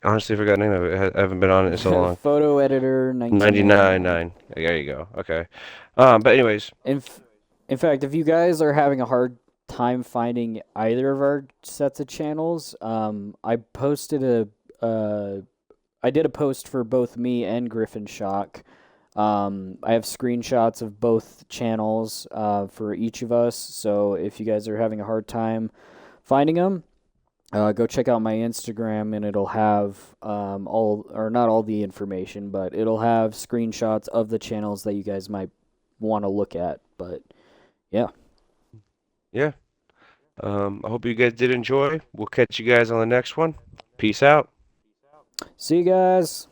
honestly forgot the name of it. I haven't been on it in so long. Photo editor 1999. 99.9. There you go. Okay. But anyways, In, f- in fact, if you guys are having a hard time finding either of our sets of channels, I did a post for both me and Griffin Shock. I have screenshots of both channels for each of us. So if you guys are having a hard time finding them, go check out my Instagram, and it'll have all or not all the information, but it'll have screenshots of the channels that you guys might want to look at. But yeah, yeah. I hope you guys did enjoy. We'll catch you guys on the next one. Peace out. see you guys.